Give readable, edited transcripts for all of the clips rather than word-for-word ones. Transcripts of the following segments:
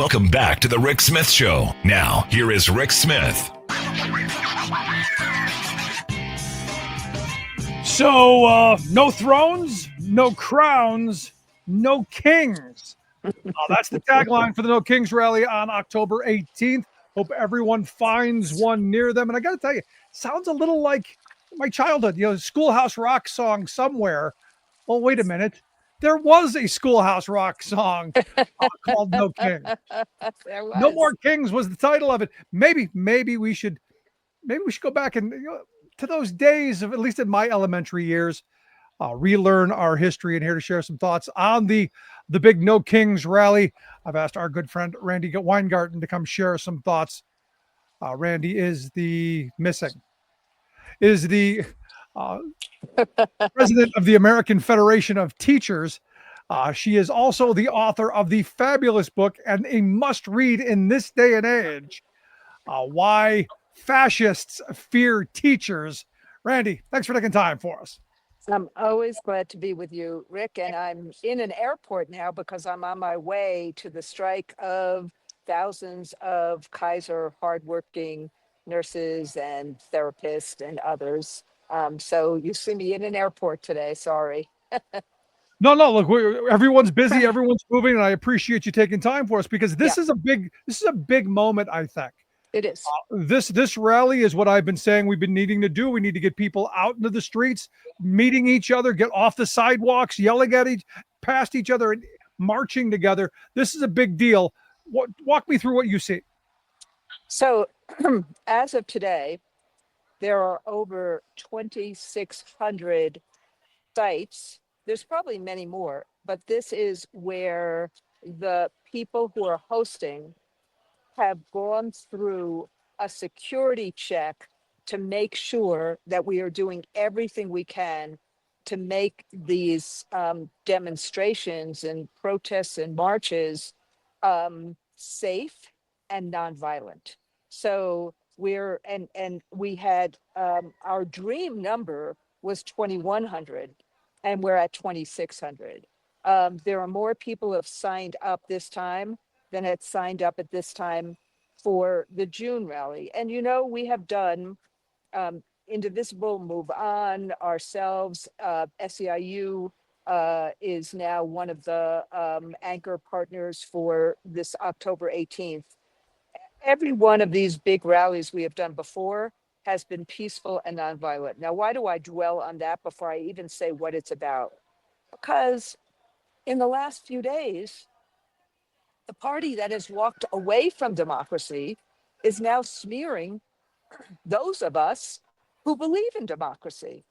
Welcome back to the Rick Smith Show. Now, here is Rick Smith. So, no thrones, no crowns, no kings. That's the tagline for the No Kings Rally on October 18th. Hope everyone finds one near them. And I got to tell you, sounds a little like my childhood, Schoolhouse Rock song somewhere. Well, wait a minute. There was a Schoolhouse Rock song called No King. There was. No More Kings was the title of it. Maybe we should go back and to those days of, at least in my elementary years, relearn our history. And here to share some thoughts on the big No Kings rally, I've asked our good friend Randi Weingarten to come share some thoughts. Randi is the president of the American Federation of Teachers. She is also the author of the fabulous book and a must-read in this day and age, Why Fascists Fear Teachers. Randi, thanks for taking time for us. I'm always glad to be with you, Rick. And I'm in an airport now because I'm on my way to the strike of thousands of Kaiser hardworking nurses and therapists and others. So you see me in an airport today. Sorry. No, look, everyone's busy, everyone's moving, and I appreciate you taking time for us because this is a big moment, I think. It is. This rally is what I've been saying we've been needing to do. We need to get people out into the streets, meeting each other, get off the sidewalks, yelling at past each other, and marching together. This is a big deal. Walk me through what you see. So as of today, there are over 2,600 sites. There's probably many more, but this is where the people who are hosting have gone through a security check to make sure that we are doing everything we can to make these demonstrations and protests and marches safe and nonviolent. So and we had our dream number was 2,100 and we're at 2,600. There are more people who have signed up this time than had signed up at this time for the June rally. And we have done Indivisible, Move On, ourselves, SEIU is now one of the anchor partners for this October 18th. Every one of these big rallies we have done before has been peaceful and nonviolent. Now, why do I dwell on that before I even say what it's about? Because in the last few days, the party that has walked away from democracy is now smearing those of us who believe in democracy.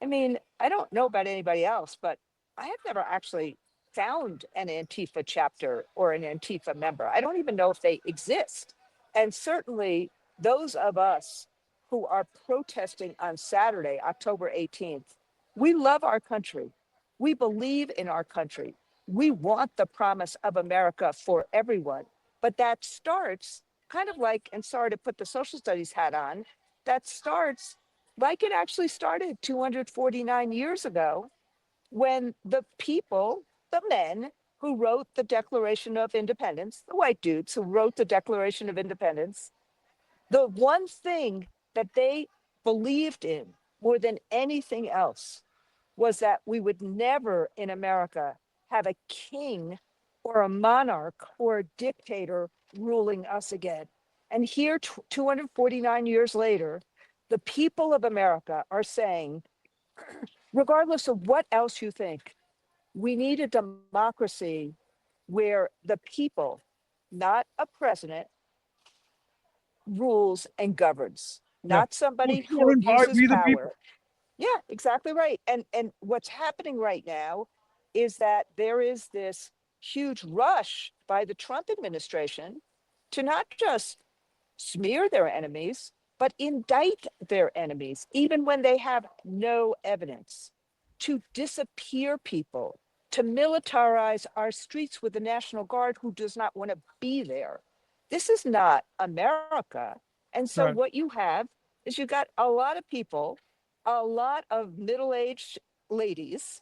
I mean, I don't know about anybody else, but I have never actually found an Antifa chapter or an Antifa member. I don't even know if they exist. And certainly those of us who are protesting on Saturday, October 18th, we love our country. We believe in our country. We want the promise of America for everyone. But that starts kind of like, and sorry to put the social studies hat on, that starts like it actually started 249 years ago when the people, the men who wrote the Declaration of Independence, the white dudes who wrote the Declaration of Independence, the one thing that they believed in more than anything else was that we would never in America have a king or a monarch or a dictator ruling us again. And here, 249 years later, the people of America are saying, regardless of what else you think, we need a democracy where the people, not a president, rules and governs, not somebody who abuses power. Yeah, exactly right. And what's happening right now is that there is this huge rush by the Trump administration to not just smear their enemies, but indict their enemies, even when they have no evidence, to disappear people, to militarize our streets with the National Guard who does not want to be there. This is not America. And so what you have is you got a lot of people, a lot of middle-aged ladies,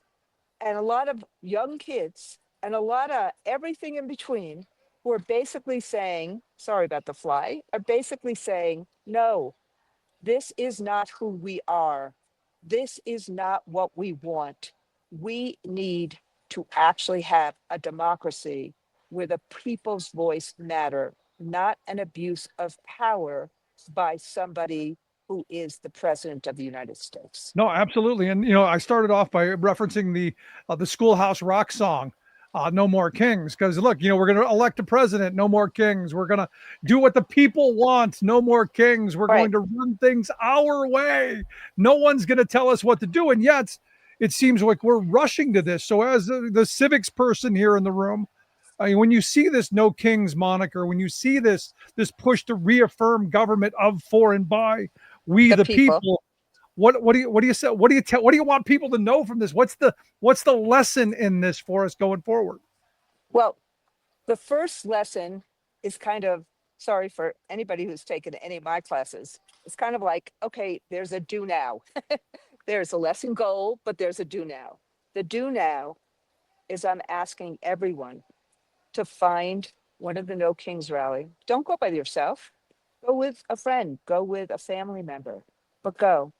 and a lot of young kids, and a lot of everything in between, who are basically saying, sorry about the fly, are basically saying, no, this is not who we are. This is not what we want. We need to actually have a democracy where the people's voice matter, not an abuse of power by somebody who is the president of the United States. No, absolutely. And I started off by referencing the Schoolhouse Rock song, "No More Kings," because look, we're going to elect a president. No more kings. We're going to do what the people want. No more kings. We're Right. going to run things our way. No one's going to tell us what to do. And yet, it seems like we're rushing to this. So, as the civics person here in the room, I mean, when you see this "No Kings" moniker, when you see this push to reaffirm government of, for, and by we The the people. people. What do you say? What do you want people to know from this? What's the lesson in this for us going forward? Well, the first lesson is kind of, sorry for anybody who's taken any of my classes. It's kind of like, okay, there's a do now. There's a lesson goal, but there's a do now. The do now is I'm asking everyone to find one of the No Kings rally. Don't go by yourself. Go with a friend, go with a family member, but go.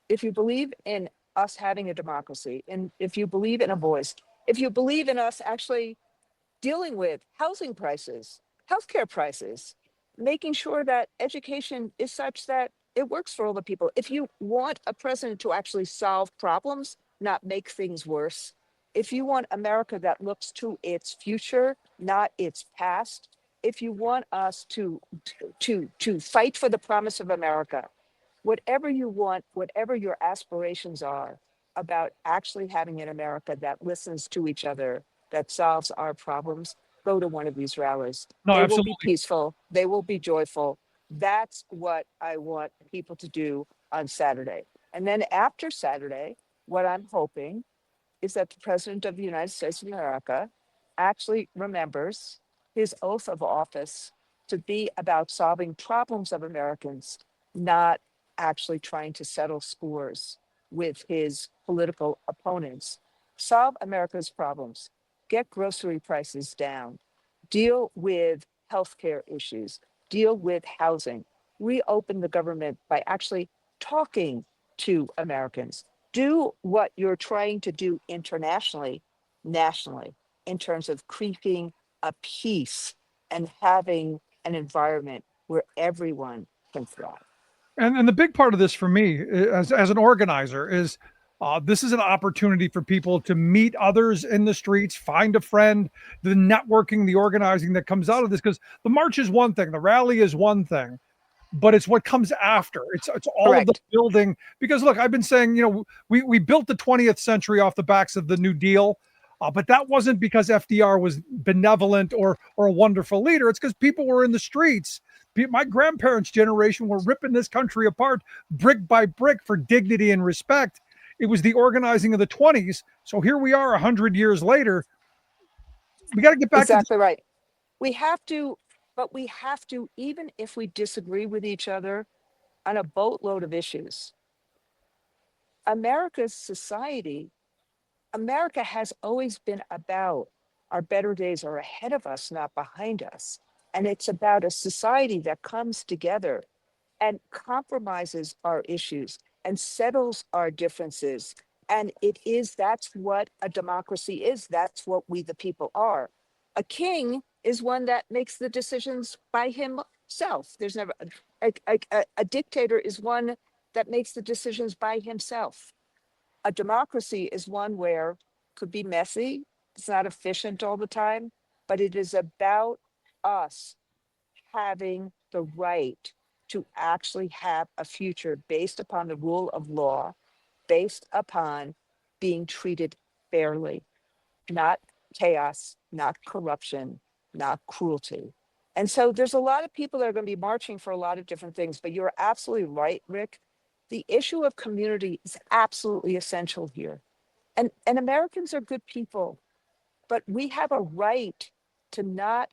If you believe in us having a democracy, and if you believe in a voice, if you believe in us actually dealing with housing prices, healthcare prices, making sure that education is such that it works for all the people. If you want a president to actually solve problems, not make things worse, if you want America that looks to its future, not its past, if you want us to fight for the promise of America, whatever you want, whatever your aspirations are about actually having an America that listens to each other, that solves our problems, go to one of these rallies. No, They will be absolutely. peaceful. They will be joyful. That's what I want people to do on Saturday. And then after Saturday, what I'm hoping is that the President of the United States of America actually remembers his oath of office to be about solving problems of Americans, not actually trying to settle scores with his political opponents. Solve America's problems, get grocery prices down, deal with healthcare issues, deal with housing, reopen the government by actually talking to Americans. Do what you're trying to do internationally, nationally, in terms of creating a peace and having an environment where everyone can thrive. And the big part of this for me, as an organizer, is this is an opportunity for people to meet others in the streets, find a friend, the networking, the organizing that comes out of this. Because the march is one thing, the rally is one thing, but it's what comes after. It's all of the Correct. building. Because look, I've been saying, we built the 20th century off the backs of the New Deal, but that wasn't because FDR was benevolent or a wonderful leader. It's because people were in the streets. My grandparents' generation were ripping this country apart brick by brick for dignity and respect. It was the organizing of the 20s. So here we are 100 years later. We got to get back to Exactly right. We have to, but we have to, even if we disagree with each other on a boatload of issues, America's society, America has always been about our better days are ahead of us, not behind us. And it's about a society that comes together and compromises our issues and settles our differences. And that's what a democracy is. That's what we, the people, are. A king is one that makes the decisions by himself. There's never, a dictator is one that makes the decisions by himself. A democracy is one where could be messy, it's not efficient all the time, but it is about us having the right to actually have a future based upon the rule of law, based upon being treated fairly, not chaos, not corruption, not cruelty. And so there's a lot of people that are going to be marching for a lot of different things, but you're absolutely right, Rick. The issue of community is absolutely essential here. And Americans are good people, but we have a right to not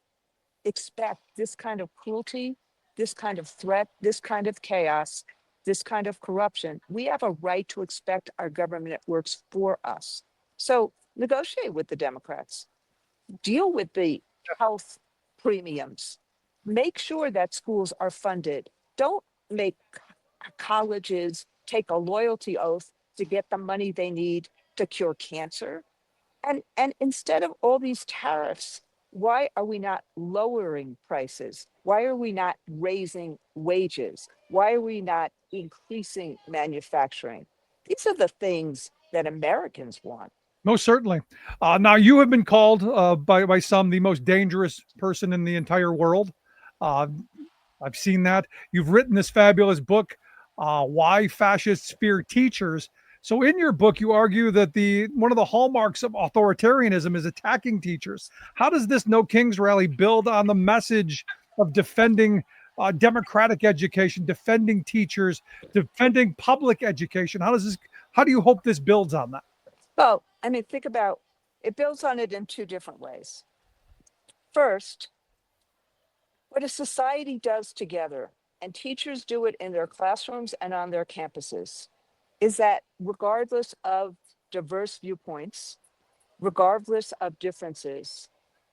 expect this kind of cruelty, this kind of threat, this kind of chaos, this kind of corruption. We have a right to expect our government that works for us. So negotiate with the Democrats, deal with the health premiums. Make sure that schools are funded. Don't make colleges take a loyalty oath to get the money they need to cure cancer. And instead of all these tariffs, why are we not lowering prices? Why are we not raising wages? Why are we not increasing manufacturing? These are the things that Americans want. Most certainly. Now, you have been called by some the most dangerous person in the entire world. Uh, I've seen that. You've written this fabulous book, Why Fascists Fear Teachers. So, in your book, you argue that one of the hallmarks of authoritarianism is attacking teachers. How does this No Kings rally build on the message of defending democratic education, defending teachers, defending public education? How do you hope this builds on that? Well, I mean, think about it builds on it in two different ways. First, what a society does together, and teachers do it in their classrooms and on their campuses, is that regardless of diverse viewpoints, regardless of differences,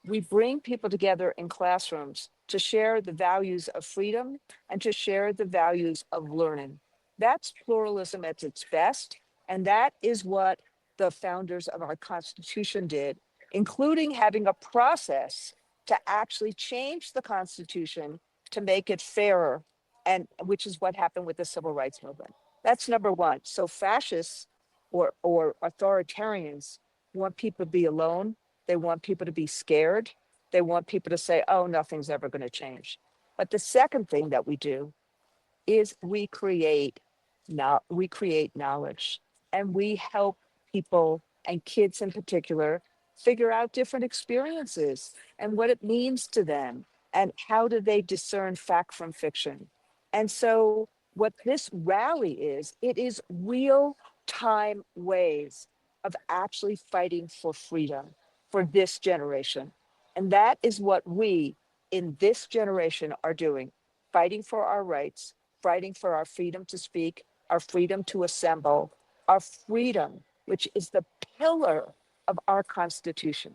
we bring people together in classrooms to share the values of freedom and to share the values of learning. That's pluralism at its best. And that is what the founders of our Constitution did, including having a process to actually change the Constitution to make it fairer, and which is what happened with the Civil Rights Movement. That's number one. So fascists or authoritarians want people to be alone. They want people to be scared. They want people to say, oh, nothing's ever going to change. But the second thing that we do is we create knowledge, and we help people, and kids in particular, figure out different experiences and what it means to them and how do they discern fact from fiction. And so what this rally is, it is real time ways of actually fighting for freedom for this generation. And that is what we in this generation are doing, fighting for our rights, fighting for our freedom to speak, our freedom to assemble, our freedom, which is the pillar of our Constitution.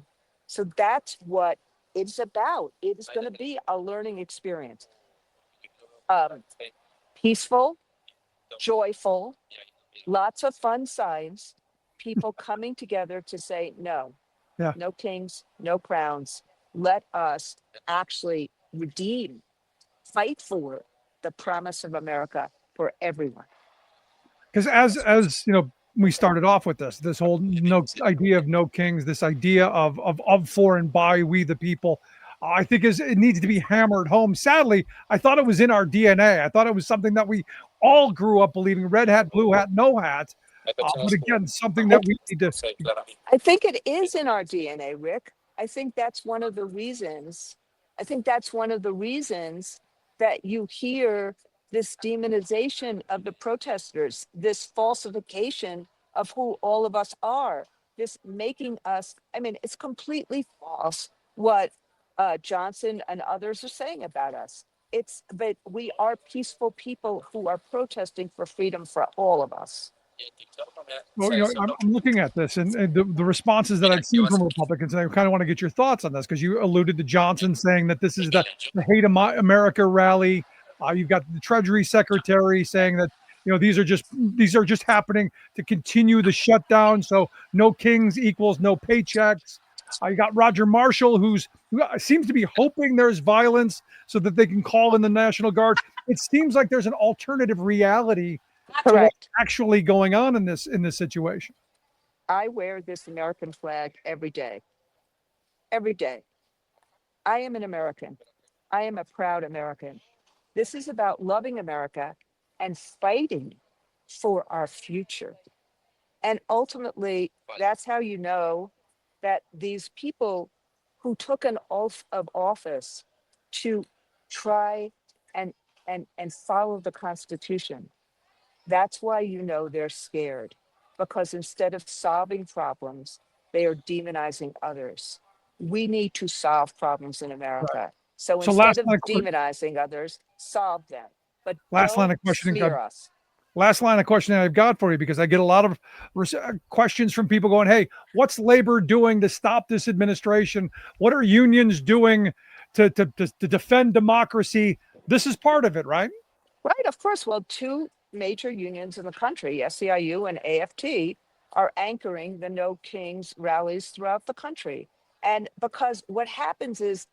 So that's what it's about. It is going to be a learning experience. Peaceful, joyful, lots of fun signs, people coming together to say, no, Yeah. no kings, no crowns. Let us actually redeem, fight for the promise of America for everyone. Because as you know, we started off with this whole no idea of no kings, this idea of for and by we the people. I think it needs to be hammered home. Sadly, I thought it was in our DNA. I thought it was something that we all grew up believing: red hat, blue hat, no hat. But again, something that we need to. I think it is in our DNA, Rick. I think that's one of the reasons. I think that's one of the reasons that you hear this demonization of the protesters, this falsification of who all of us are, this making us, I mean, it's completely false what Johnson and others are saying about us. But we are peaceful people who are protesting for freedom for all of us. Well, I'm looking at this and the responses that I've seen from Republicans, and I kind of want to get your thoughts on this because you alluded to Johnson saying that this is the Hate America rally. You've got the Treasury Secretary saying that these are just happening to continue the shutdown. So no kings equals no paychecks. You got Roger Marshall, who seems to be hoping there's violence so that they can call in the National Guard. It seems like there's an alternative reality to what's actually going on in this situation. I wear this American flag every day. Every day. I am an American. I am a proud American. This is about loving America and fighting for our future. And ultimately, that's how you know that these people who took an oath of office to try and follow the Constitution, that's why you know they're scared, because instead of solving problems, they are demonizing others. We need to solve problems in America. Right. So instead of demonizing others, solve them. But don't smear us. Last line of questioning I've got for you, because I get a lot of questions from people going, hey, what's labor doing to stop this administration? What are unions doing to defend democracy. This is part of it, right? Right, of course. Well, two major unions in the country, SEIU and AFT, are anchoring the No Kings rallies throughout the country. And because what happens is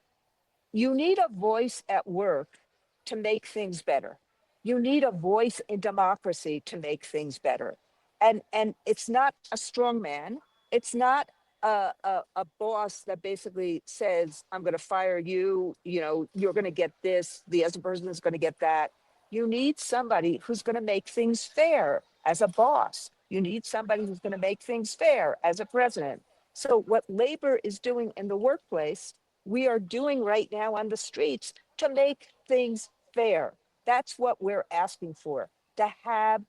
you need a voice at work to make things better. You need a voice in democracy to make things better. And it's not a strong man. It's not a boss that basically says, I'm going to fire you. You know, you're going to get this. The other person is going to get that. You need somebody who's going to make things fair as a boss. You need somebody who's going to make things fair as a president. So what labor is doing in the workplace, we are doing right now on the streets to make things fair. That's what we're asking for, to have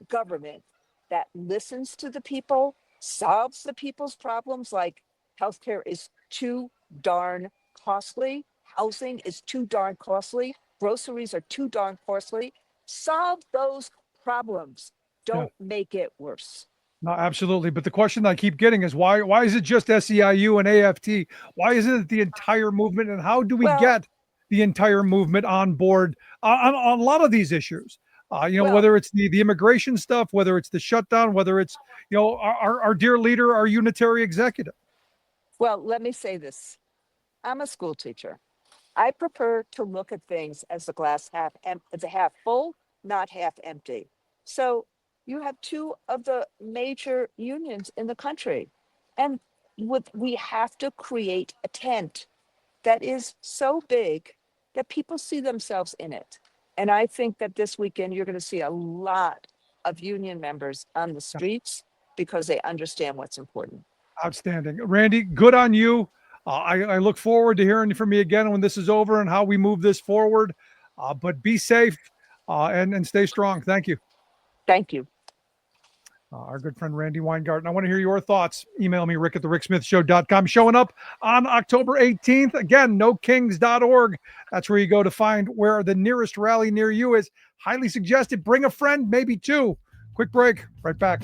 government that listens to the people, solves the people's problems, like healthcare is too darn costly, housing is too darn costly, groceries are too darn costly. Solve those problems. Don't make it worse. No, absolutely. But the question I keep getting is why is it just SEIU and AFT? Why isn't it the entire movement? And how do we get the entire movement on board on a lot of these issues? Whether it's the immigration stuff, whether it's the shutdown, whether it's, our dear leader, our unitary executive. Well, let me say this. I'm a school teacher. I prefer to look at things as the glass half full, not half empty. So you have two of the major unions in the country, and we have to create a tent that is so big that people see themselves in it. And I think that this weekend, you're going to see a lot of union members on the streets because they understand what's important. Outstanding. Randi, good on you. I look forward to hearing from you again when this is over and how we move this forward. But be safe and stay strong. Thank you. Thank you. Our good friend Randi Weingarten. I want to hear your thoughts. Email me, rick@thericksmithshow.com. Showing up on October 18th. Again, nokings.org. That's where you go to find where the nearest rally near you is. Highly suggested. Bring a friend, maybe two. Quick break. Right back.